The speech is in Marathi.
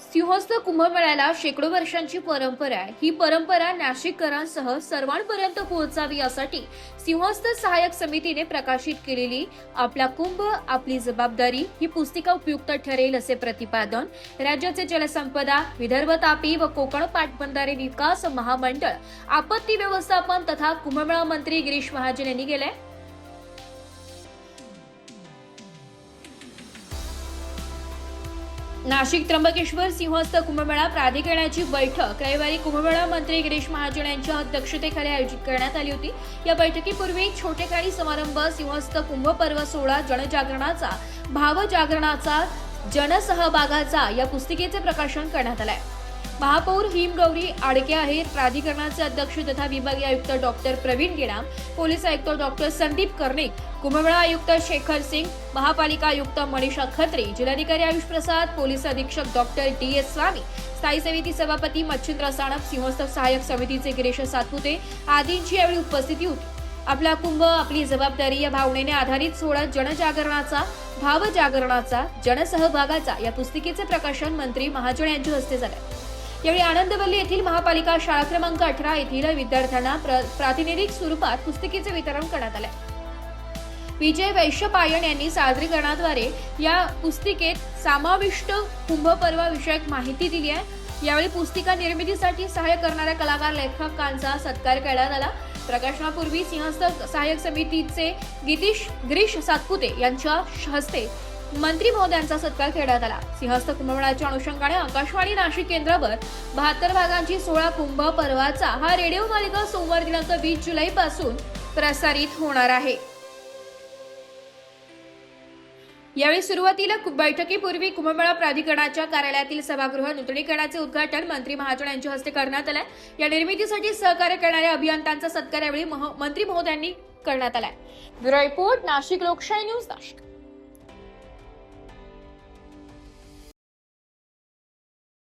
सिंहस्थ कुंभमेळ्याला शेकडो वर्षांची परंपरा आहे। ही परंपरा नाशिककरांसह सर्वांपर्यंत पोहोचावी यासाठी सिंहस्थ सहाय्यक समितीने प्रकाशित केलेली आपला कुंभ आपली जबाबदारी ही पुस्तिका उपयुक्त ठरेल असे प्रतिपादन राज्याचे जलसंपदा, विदर्भ तापी व कोकण पाटबंधारे विकास महामंडळ, आपत्ती व्यवस्थापन तथा कुंभमेळा मंत्री गिरीश महाजन यांनी केले। नाशिक त्र्यंबकेश्वर सिंहस्थ कुंभमेळा प्राधिकरणाची बैठक रविवारी कुंभमेळा मंत्री गिरीश महाजन यांच्या अध्यक्षतेखाली आयोजित करण्यात आली होती। या बैठकीपूर्वी छोटेखानी समारंभ सिंहस्थ कुंभ पर्व सोहळा जनजागरणाचा, भावजागरणाचा, जनसहभागाचा या पुस्तिकेचे प्रकाशन करण्यात आले। महापौर हिमगौरी आडके आहेत, प्राधिकरणाचे अध्यक्ष तथा विभागीय आयुक्त डॉक्टर प्रवीण गेडाम, पोलीस आयुक्त डॉक्टर संदीप कर्णिक, कुंभमेळा आयुक्त शेखर सिंग, महापालिका आयुक्त मनीषा खत्री, जिल्हाधिकारी आयुष प्रसाद, पोलीस अधीक्षक डॉक्टर डी.एस. स्वामी, स्थायी समिती सभापती मच्छिंद्र साणप, सिंहस्थ सहाय्यक समितीचे गिरीश सातपुते आदींची यावेळी उपस्थिती होती। आपला कुंभ आपली जबाबदारी या भावनेने आधारित सोहळा जनजागरणाचा, भावजागरणाचा, जनसहभागाचा या पुस्तिकेचे प्रकाशन मंत्री महाजन यांच्या हस्ते झाले। यावेळी आनंदवल्ली येथील महापालिका शाळा क्रमांक 18 येथील विद्यार्थ्यांना प्रातिनिधिक स्वरूपात पुस्तिकेचे वितरण करण्यात आले। विजय वैश्यपायन यांनी सादरीकरणाद्वारे या पुस्तिकेत समाविष्ट कुंभपर्वाविषयक माहिती दिली आहे। यावेळी पुस्तिका निर्मितीसाठी सहाय्य करणाऱ्या कलाकार लेखकांचा सत्कार करण्यात आला। प्रकाशनापूर्वी सिंहस्थ सहाय्यक समितीचे गिरीश सातपुते यांच्या हस्ते मंत्री महोदयांचा सत्कार करण्यात आला। सिंहस्थ कुंभमेळ्याच्या अनुषंगाने आकाशवाणी नाशिक केंद्रावर 72 भागांची 16 कुंभ पर्वाचा हा रेडिओ मालिका सोमवार दिनांक 20 जुलै पासून प्रसारित होणार आहे। यावेळी सुरुवातीला बैठकीपूर्वी कुंभमेळा प्राधिकरणाच्या कार्यालयातील सभागृह नूतनीकरणाचे उद्घाटन मंत्री महाजन यांच्या हस्ते करण्यात आले। या निर्मितीसाठी सहकार्य करणाऱ्या अभियंत्यांचा सत्कार यावेळी मंत्री महोदयांनी करण्यात आला। ब्युरो रिपोर्ट, नाशिक लोकशाही न्यूज, नाशिक।